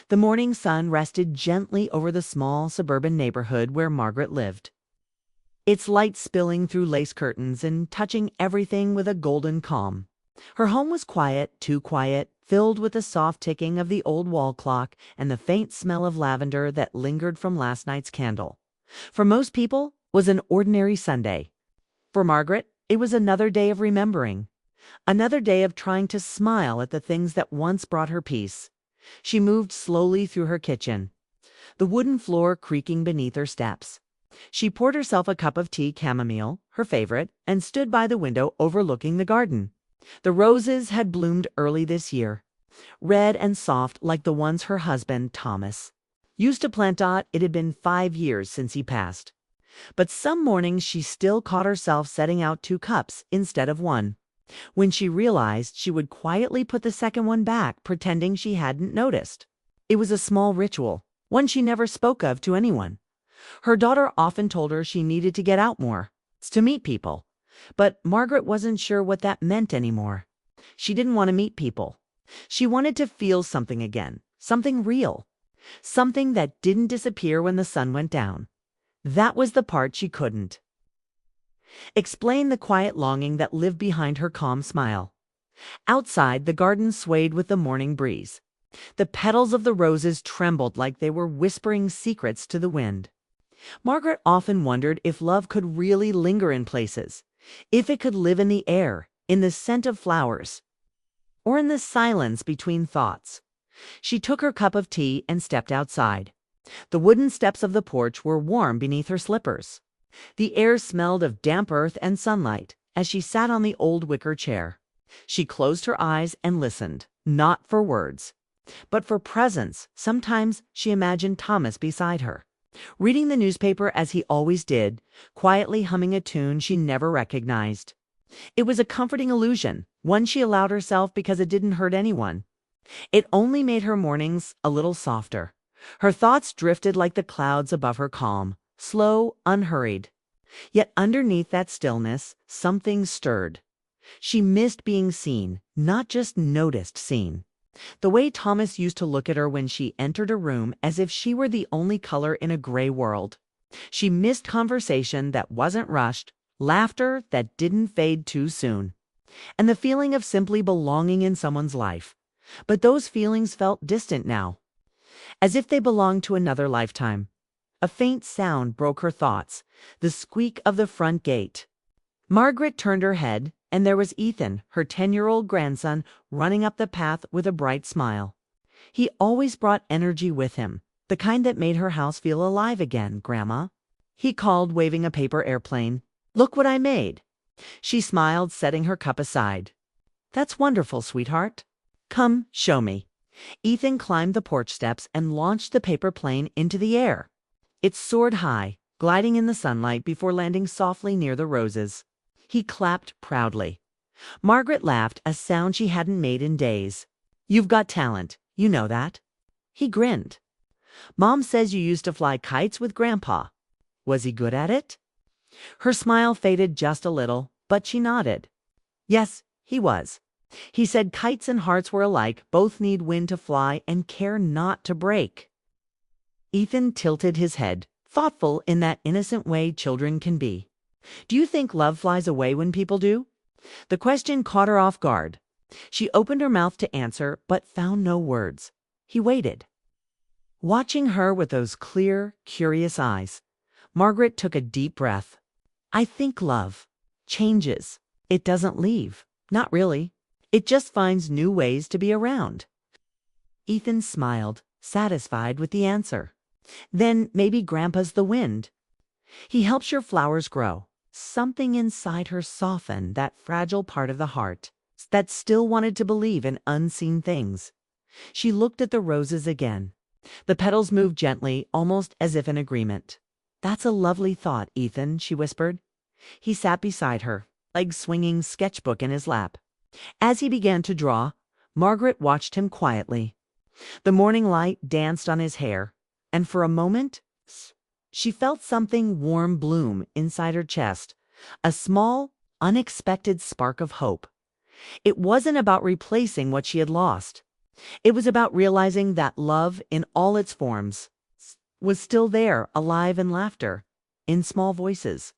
The morning sun rested gently over the small suburban neighborhood where Margaret lived, its light spilling through lace curtains and touching everything with a golden calm. Her home was quiet, too quiet, filled with the soft ticking of the old wall clock and the faint smell of lavender that lingered from last night's candle. For most people, it was an ordinary Sunday. For Margaret, it was another day of remembering, another day of trying to smile at the things that once brought her peace. She moved slowly through her kitchen, the wooden floor creaking beneath her steps. She poured herself a cup of tea chamomile, her favorite, and stood by the window overlooking the garden. The roses had bloomed early this year, red and soft like the ones her husband, Thomas, used to plant out. It had been 5 years since he passed. But some mornings she still caught herself setting out 2 cups instead of 1. When she realized, she would quietly put the second one back, pretending she hadn't noticed. It was a small ritual, one she never spoke of to anyone. Her daughter often told her she needed to get out more, to meet people. But Margaret wasn't sure what that meant anymore. She didn't want to meet people. She wanted to feel something again, something real, something that didn't disappear when the sun went down. That was the part she couldn't explain, the quiet longing that lived behind her calm smile. Outside, the garden swayed with the morning breeze. The petals of the roses trembled like they were whispering secrets to the wind. Margaret often wondered if love could really linger in places, if it could live in the air, in the scent of flowers, or in the silence between thoughts. She took her cup of tea and stepped outside. The wooden steps of the porch were warm beneath her slippers. The air smelled of damp earth and sunlight as she sat on the old wicker chair. She closed her eyes and listened, not for words, but for presence. Sometimes she imagined Thomas beside her, reading the newspaper as he always did, quietly humming a tune she never recognized. It was a comforting illusion, one she allowed herself because it didn't hurt anyone. It only made her mornings a little softer. Her thoughts drifted like the clouds above her, calm, slow, unhurried. Yet underneath that stillness, something stirred. She missed being seen, not just noticed seen. The way Thomas used to look at her when she entered a room, as if she were the only color in a gray world. She missed conversation that wasn't rushed, laughter that didn't fade too soon, and the feeling of simply belonging in someone's life. But those feelings felt distant now, as if they belonged to another lifetime. A faint sound broke her thoughts, the squeak of the front gate. Margaret turned her head, and there was Ethan, her 10-year-old grandson, running up the path with a bright smile. He always brought energy with him, the kind that made her house feel alive again. "Grandma," he called, waving a paper airplane. "Look what I made." She smiled, setting her cup aside. "That's wonderful, sweetheart. Come, show me." Ethan climbed the porch steps and launched the paper plane into the air. It soared high, gliding in the sunlight before landing softly near the roses. He clapped proudly. Margaret laughed, a sound she hadn't made in days. "You've got talent, you know that." He grinned. "Mom says you used to fly kites with Grandpa. Was he good at it?" Her smile faded just a little, but she nodded. "Yes, he was. He said kites and hearts were alike, both need wind to fly and care not to break." Ethan tilted his head, thoughtful in that innocent way children can be. "Do you think love flies away when people do?" The question caught her off guard. She opened her mouth to answer, but found no words. He waited, watching her with those clear, curious eyes. Margaret took a deep breath. "I think love changes. It doesn't leave. Not really. It just finds new ways to be around." Ethan smiled, satisfied with the answer. "Then maybe Grandpa's the wind. He helps your flowers grow." Something inside her softened, that fragile part of the heart that still wanted to believe in unseen things. She looked at the roses again. The petals moved gently, almost as if in agreement. "That's a lovely thought, Ethan," she whispered. He sat beside her, legs swinging, sketchbook in his lap. As he began to draw, Margaret watched him quietly. The morning light danced on his hair, and for a moment she felt something warm bloom inside her chest, a small, unexpected spark of hope. It wasn't about replacing what she had lost. It was about realizing that love, in all its forms, was still there, alive in laughter, in small voices.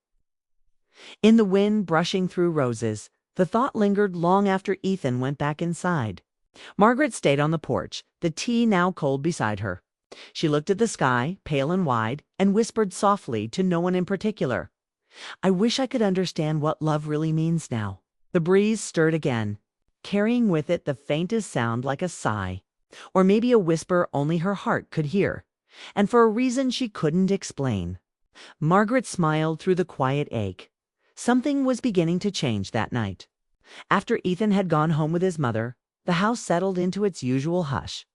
In the wind brushing through roses, the thought lingered long after Ethan went back inside. Margaret stayed on the porch, the tea now cold beside her. She looked at the sky, pale and wide, and whispered softly to no one in particular. "I wish I could understand what love really means now." The breeze stirred again, carrying with it the faintest sound like a sigh, or maybe a whisper only her heart could hear, and for a reason she couldn't explain. Margaret smiled through the quiet ache. Something was beginning to change that night. After Ethan had gone home with his mother, the house settled into its usual hush.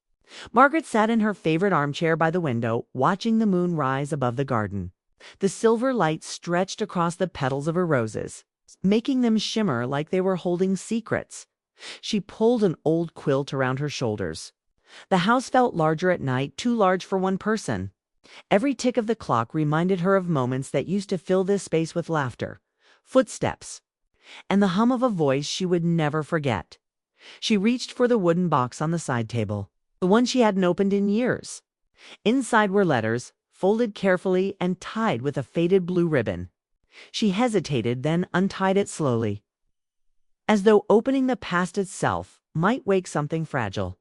Margaret sat in her favorite armchair by the window, watching the moon rise above the garden. The silver light stretched across the petals of her roses, making them shimmer like they were holding secrets. She pulled an old quilt around her shoulders. The house felt larger at night, too large for one person. Every tick of the clock reminded her of moments that used to fill this space with laughter, footsteps, and the hum of a voice she would never forget. She reached for the wooden box on the side table, the one she hadn't opened in years. Inside were letters, folded carefully and tied with a faded blue ribbon. She hesitated, then untied it slowly, as though opening the past itself might wake something fragile.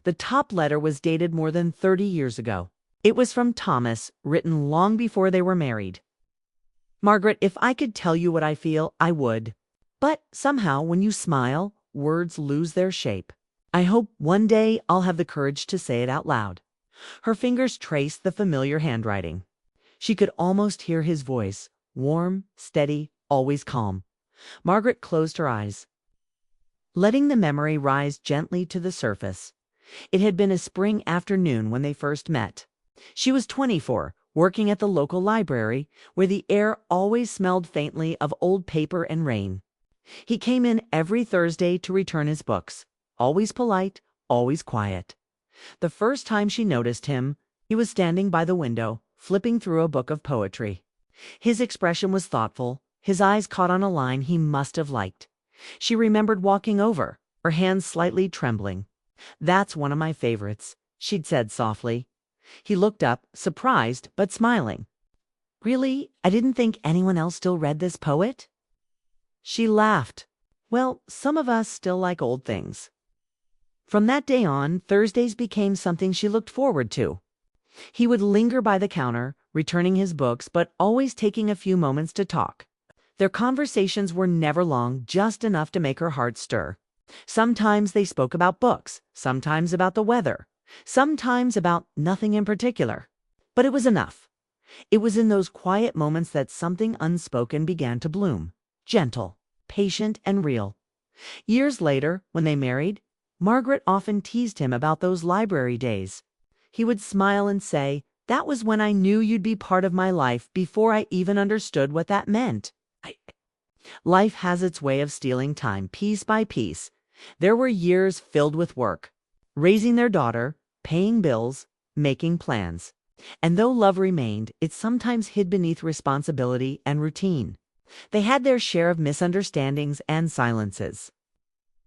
The top letter was dated more than 30 years ago. It was from Thomas, written long before they were married. "Margaret, if I could tell you what I feel, I would. But somehow, when you smile, words lose their shape. I hope one day I'll have the courage to say it out loud." Her fingers traced the familiar handwriting. She could almost hear his voice, warm, steady, always calm. Margaret closed her eyes, letting the memory rise gently to the surface. It had been a spring afternoon when they first met. She was 24, working at the local library, where the air always smelled faintly of old paper and rain. He came in every Thursday to return his books, always polite, always quiet. The first time she noticed him, he was standing by the window, flipping through a book of poetry. His expression was thoughtful, his eyes caught on a line he must have liked. She remembered walking over, her hands slightly trembling. "That's one of my favorites," she'd said softly. He looked up, surprised but smiling. "Really? I didn't think anyone else still read this poet?" She laughed. "Well, some of us still like old things." From that day on, Thursdays became something she looked forward to. He would linger by the counter, returning his books, but always taking a few moments to talk. Their conversations were never long, just enough to make her heart stir. Sometimes they spoke about books, sometimes about the weather, sometimes about nothing in particular. But it was enough. It was in those quiet moments that something unspoken began to bloom, gentle, patient, and real. Years later, when they married, Margaret often teased him about those library days. He would smile and say, "That was when I knew you'd be part of my life before I even understood what that meant." Life has its way of stealing time, piece by piece. There were years filled with work, raising their daughter, paying bills, making plans. And though love remained, it sometimes hid beneath responsibility and routine. They had their share of misunderstandings and silences.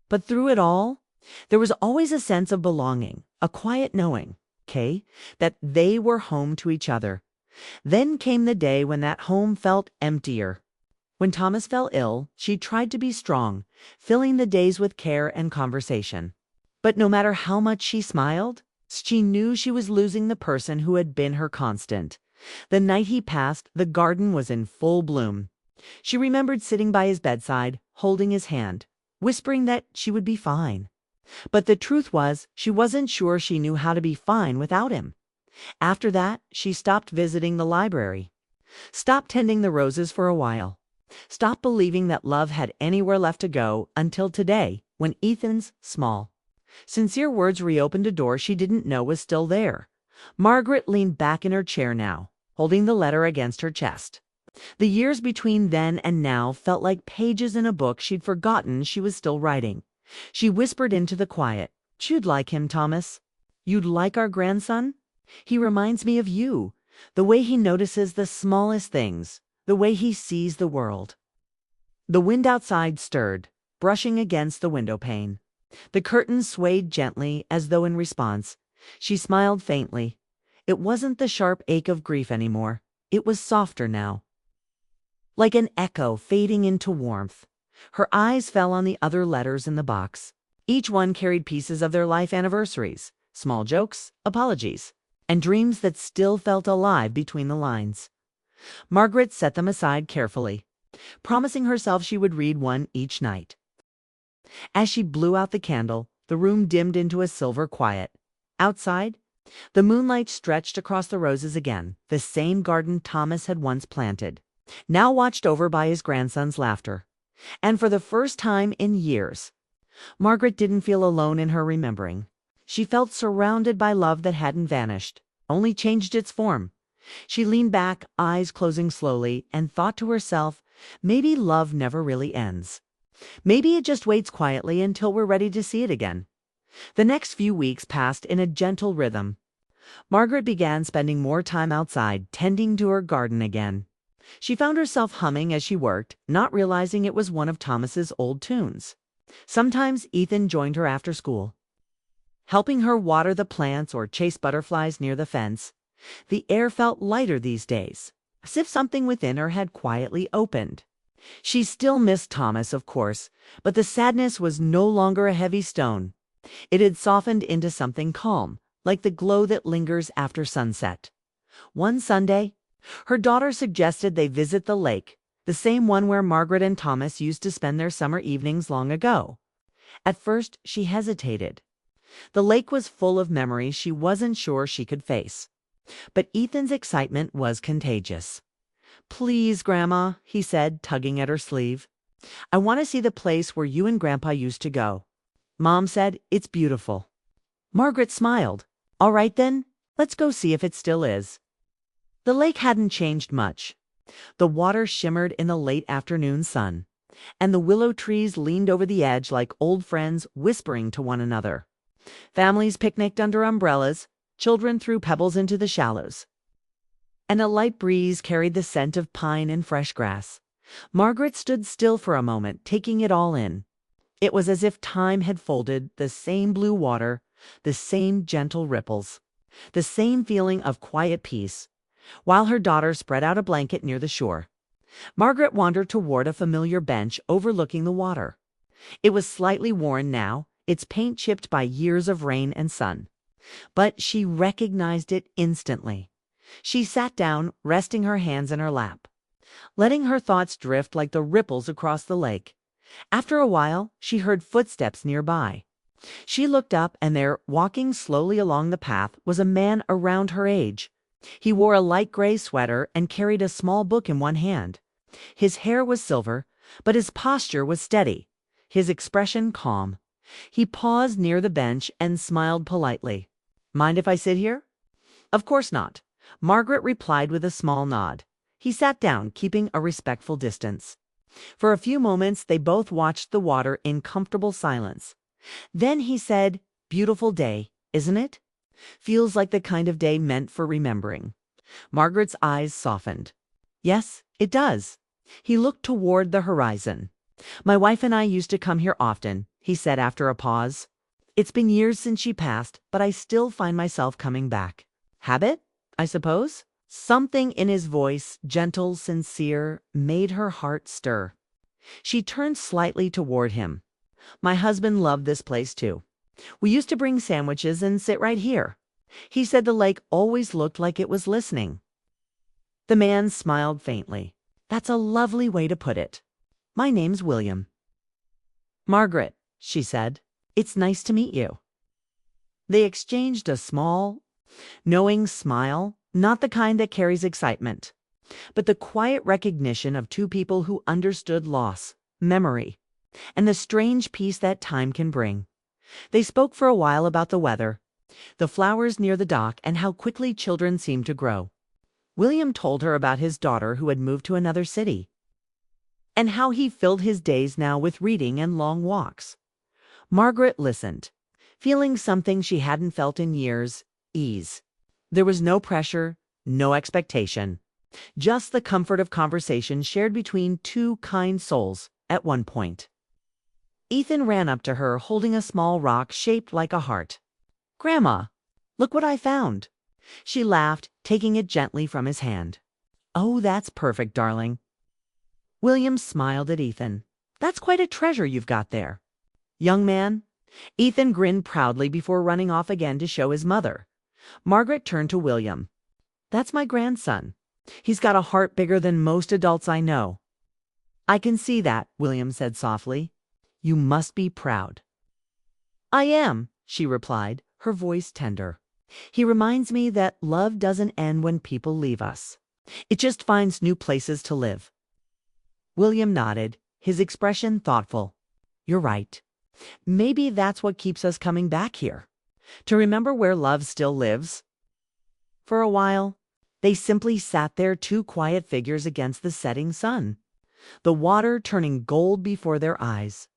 But through it all, there was always a sense of belonging, a quiet knowing, that they were home to each other. Then came the day when that home felt emptier. When Thomas fell ill, she tried to be strong, filling the days with care and conversation. But no matter how much she smiled, she knew she was losing the person who had been her constant. The night he passed, the garden was in full bloom. She remembered sitting by his bedside, holding his hand, whispering that she would be fine. But the truth was, she wasn't sure she knew how to be fine without him. After that, she stopped visiting the library, stopped tending the roses for a while, stopped believing that love had anywhere left to go until today, when Ethan's small, sincere words reopened a door she didn't know was still there. Margaret leaned back in her chair now, holding the letter against her chest. The years between then and now felt like pages in a book she'd forgotten she was still writing. She whispered into the quiet, "You'd like him, Thomas. You'd like our grandson? He reminds me of you, the way he notices the smallest things, the way he sees the world." The wind outside stirred, brushing against the window pane. The curtains swayed gently as though in response. She smiled faintly. It wasn't the sharp ache of grief anymore. It was softer now, like an echo fading into warmth. Her eyes fell on the other letters in the box. Each one carried pieces of their life anniversaries, small jokes, apologies, and dreams that still felt alive between the lines. Margaret set them aside carefully, promising herself she would read one each night. As she blew out the candle, the room dimmed into a silver quiet. Outside, the moonlight stretched across the roses again, the same garden Thomas had once planted, now watched over by his grandson's laughter. And for the first time in years, Margaret didn't feel alone in her remembering. She felt surrounded by love that hadn't vanished, only changed its form. She leaned back, eyes closing slowly, and thought to herself, maybe love never really ends. Maybe it just waits quietly until we're ready to see it again. The next few weeks passed in a gentle rhythm. Margaret began spending more time outside, tending to her garden again. She found herself humming as she worked, not realizing it was one of Thomas's old tunes. Sometimes Ethan joined her after school, helping her water the plants or chase butterflies near the fence. The air felt lighter these days, as if something within her had quietly opened. She still missed Thomas, of course, but the sadness was no longer a heavy stone. It had softened into something calm, like the glow that lingers after sunset. One Sunday, her daughter suggested they visit the lake, the same one where Margaret and Thomas used to spend their summer evenings long ago. At first, she hesitated. The lake was full of memories she wasn't sure she could face. But Ethan's excitement was contagious. "Please, Grandma," he said, tugging at her sleeve. "I want to see the place where you and Grandpa used to go. Mom said it's beautiful." Margaret smiled. "All right then, let's go see if it still is." The lake hadn't changed much. The water shimmered in the late afternoon sun, and the willow trees leaned over the edge like old friends whispering to one another. Families picnicked under umbrellas, children threw pebbles into the shallows, and a light breeze carried the scent of pine and fresh grass. Margaret stood still for a moment, taking it all in. It was as if time had folded, the same blue water, the same gentle ripples, the same feeling of quiet peace, while her daughter spread out a blanket near the shore. Margaret wandered toward a familiar bench overlooking the water. It was slightly worn now, its paint chipped by years of rain and sun. But she recognized it instantly. She sat down, resting her hands in her lap, letting her thoughts drift like the ripples across the lake. After a while, she heard footsteps nearby. She looked up, and there, walking slowly along the path, was a man around her age. He wore a light gray sweater and carried a small book in one hand. His hair was silver, but his posture was steady, his expression calm. He paused near the bench and smiled politely. "Mind if I sit here?" "Of course not," Margaret replied with a small nod. He sat down, keeping a respectful distance. For a few moments, they both watched the water in comfortable silence. Then he said, "Beautiful day, isn't it? Feels like the kind of day meant for remembering." Margaret's eyes softened. "Yes, it does." He looked toward the horizon. "My wife and I used to come here often," he said after a pause. "It's been years since she passed, but I still find myself coming back. Habit, I suppose?" Something in his voice, gentle, sincere, made her heart stir. She turned slightly toward him. "My husband loved this place too. We used to bring sandwiches and sit right here." He said the lake always looked like it was listening. The man smiled faintly. "That's a lovely way to put it. My name's William." "Margaret," she said. "It's nice to meet you." They exchanged a small, knowing smile, not the kind that carries excitement, but the quiet recognition of two people who understood loss, memory, and the strange peace that time can bring. They spoke for a while about the weather, the flowers near the dock, and how quickly children seem to grow. William told her about his daughter who had moved to another city, and how he filled his days now with reading and long walks. Margaret listened, feeling something she hadn't felt in years: ease. There was no pressure, no expectation, just the comfort of conversation shared between two kind souls at one point. Ethan ran up to her, holding a small rock shaped like a heart. "Grandma, look what I found." She laughed, taking it gently from his hand. "Oh, that's perfect, darling." William smiled at Ethan. "That's quite a treasure you've got there." "Young man?" Ethan grinned proudly before running off again to show his mother. Margaret turned to William. "That's my grandson. He's got a heart bigger than most adults I know." "I can see that," William said softly. "You must be proud." "I am," she replied, her voice tender. "He reminds me that love doesn't end when people leave us. It just finds new places to live." William nodded, his expression thoughtful. "You're right. Maybe that's what keeps us coming back here, to remember where love still lives." For a while, they simply sat there, two quiet figures against the setting sun, the water turning gold before their eyes.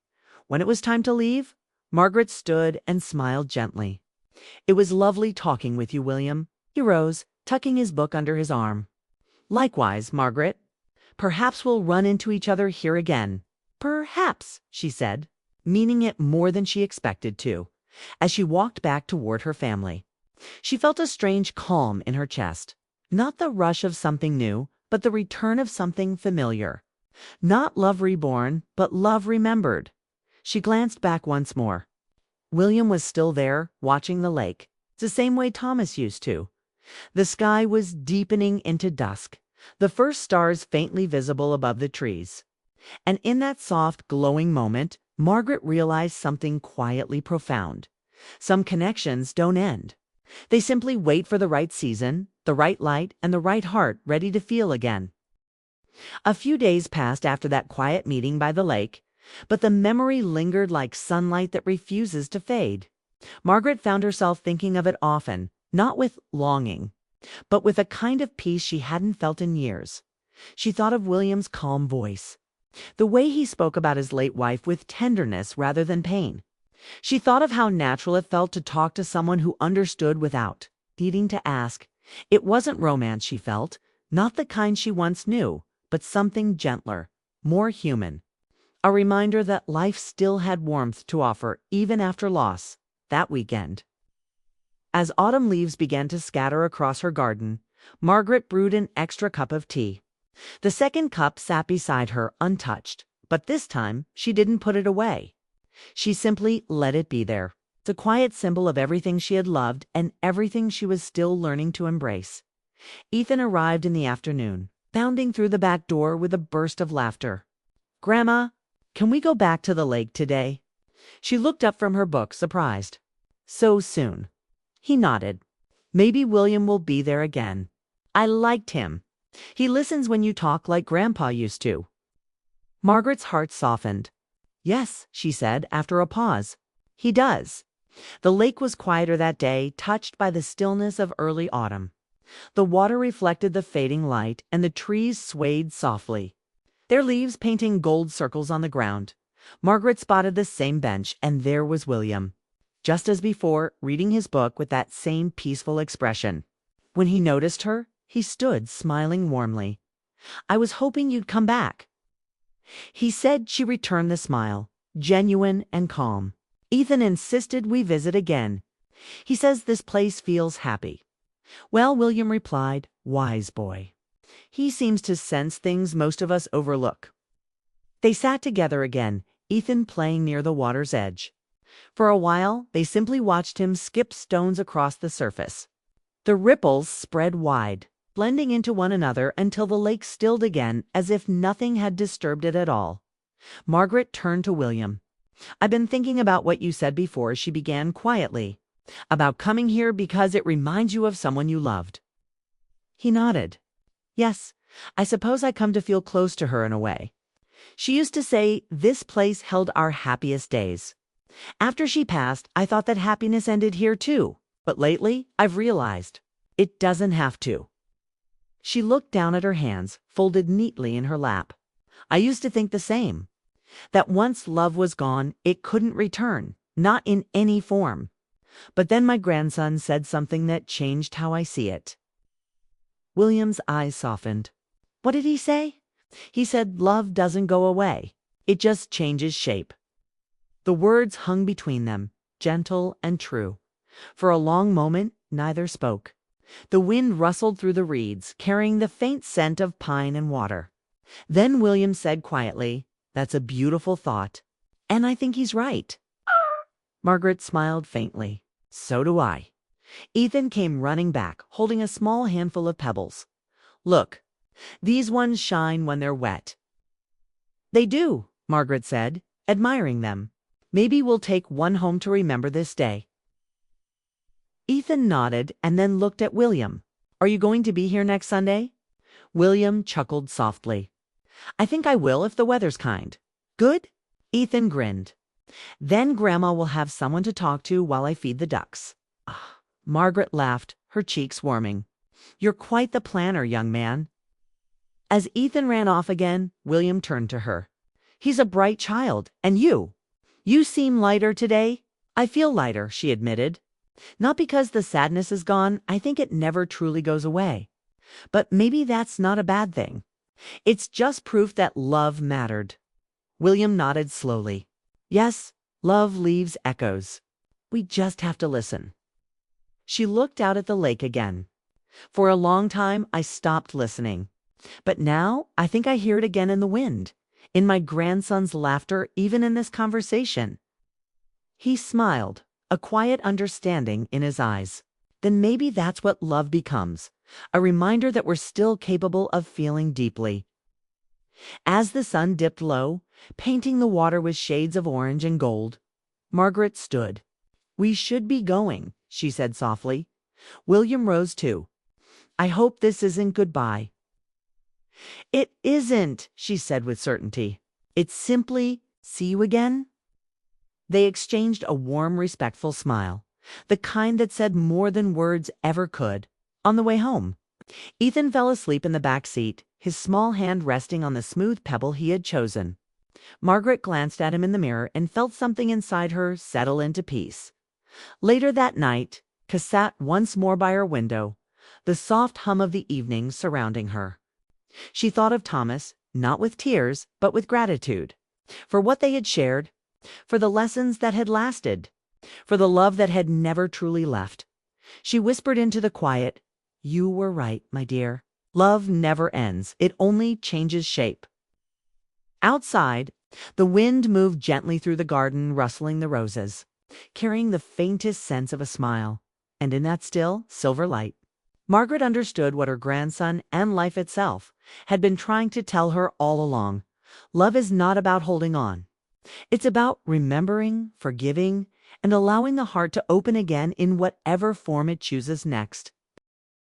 When it was time to leave, Margaret stood and smiled gently. "It was lovely talking with you, William." He rose, tucking his book under his arm. "Likewise, Margaret. Perhaps we'll run into each other here again." "Perhaps," she said, meaning it more than she expected to, as she walked back toward her family. She felt a strange calm in her chest. Not the rush of something new, but the return of something familiar. Not love reborn, but love remembered. She glanced back once more. William was still there, watching the lake, the same way Thomas used to. The sky was deepening into dusk, the first stars faintly visible above the trees. And in that soft, glowing moment, Margaret realized something quietly profound. Some connections don't end. They simply wait for the right season, the right light, and the right heart ready to feel again. A few days passed after that quiet meeting by the lake, but the memory lingered like sunlight that refuses to fade. Margaret found herself thinking of it often, not with longing, but with a kind of peace she hadn't felt in years. She thought of William's calm voice, the way he spoke about his late wife with tenderness rather than pain. She thought of how natural it felt to talk to someone who understood without needing to ask. It wasn't romance she felt, not the kind she once knew, but something gentler, more human. A reminder that life still had warmth to offer even after loss, that weekend. As autumn leaves began to scatter across her garden, Margaret brewed an extra cup of tea. The second cup sat beside her untouched, but this time she didn't put it away. She simply let it be there, the quiet symbol of everything she had loved and everything she was still learning to embrace. Ethan arrived in the afternoon, bounding through the back door with a burst of laughter. "Grandma, can we go back to the lake today?" She looked up from her book, surprised. "So soon?" He nodded. "Maybe William will be there again. I liked him. He listens when you talk like Grandpa used to." Margaret's heart softened. "Yes," she said after a pause. "He does." The lake was quieter that day, touched by the stillness of early autumn. The water reflected the fading light, and the trees swayed softly, their leaves painting gold circles on the ground. Margaret spotted the same bench, and there was William, just as before, reading his book with that same peaceful expression. When he noticed her, he stood smiling warmly. "I was hoping you'd come back." He said. She returned the smile, genuine and calm. "Ethan insisted we visit again. He says this place feels happy." "Well," William replied, "wise boy. He seems to sense things most of us overlook." They sat together again, Ethan playing near the water's edge. For a while, they simply watched him skip stones across the surface. The ripples spread wide, blending into one another until the lake stilled again as if nothing had disturbed it at all. Margaret turned to William. "I've been thinking about what you said before," she began quietly, "about coming here because it reminds you of someone you loved." He nodded. "Yes, I suppose I come to feel close to her in a way. She used to say this place held our happiest days. After she passed, I thought that happiness ended here too, but lately I've realized it doesn't have to." She looked down at her hands, folded neatly in her lap. "I used to think the same, that once love was gone, it couldn't return, not in any form. But then my grandson said something that changed how I see it." William's eyes softened. "What did he say?" "He said love doesn't go away. It just changes shape." The words hung between them, gentle and true. For a long moment, neither spoke. The wind rustled through the reeds, carrying the faint scent of pine and water. Then William said quietly, "That's a beautiful thought. And I think he's right." Margaret smiled faintly. "So do I." Ethan came running back, holding a small handful of pebbles. "Look, these ones shine when they're wet." "They do," Margaret said, admiring them. "Maybe we'll take one home to remember this day." Ethan nodded and then looked at William. "Are you going to be here next Sunday?" William chuckled softly. "I think I will if the weather's kind." "Good?" Ethan grinned. "Then Grandma will have someone to talk to while I feed the ducks." Margaret laughed, her cheeks warming. "You're quite the planner, young man." As Ethan ran off again, William turned to her. "He's a bright child, and you? You seem lighter today." "I feel lighter," she admitted. "Not because the sadness is gone, I think it never truly goes away. But maybe that's not a bad thing. It's just proof that love mattered." William nodded slowly. "Yes, love leaves echoes. We just have to listen." She looked out at the lake again. "For a long time, I stopped listening. But now I think I hear it again in the wind, in my grandson's laughter, even in this conversation." He smiled, a quiet understanding in his eyes. "Then maybe that's what love becomes, a reminder that we're still capable of feeling deeply." As the sun dipped low, painting the water with shades of orange and gold, Margaret stood. "We should be going," she said softly. William rose too. "I hope this isn't goodbye." "It isn't," she said with certainty. "It's simply, see you again." They exchanged a warm, respectful smile, the kind that said more than words ever could. On the way home, Ethan fell asleep in the back seat, his small hand resting on the smooth pebble he had chosen. Margaret glanced at him in the mirror and felt something inside her settle into peace. Later that night, Cass sat once more by her window, the soft hum of the evening surrounding her. She thought of Thomas, not with tears, but with gratitude, for what they had shared, for the lessons that had lasted, for the love that had never truly left. She whispered into the quiet, "You were right, my dear. Love never ends. It only changes shape." Outside, the wind moved gently through the garden, rustling the roses, carrying the faintest sense of a smile. And in that still, silver light, Margaret understood what her grandson and life itself had been trying to tell her all along. Love is not about holding on. It's about remembering, forgiving, and allowing the heart to open again in whatever form it chooses next.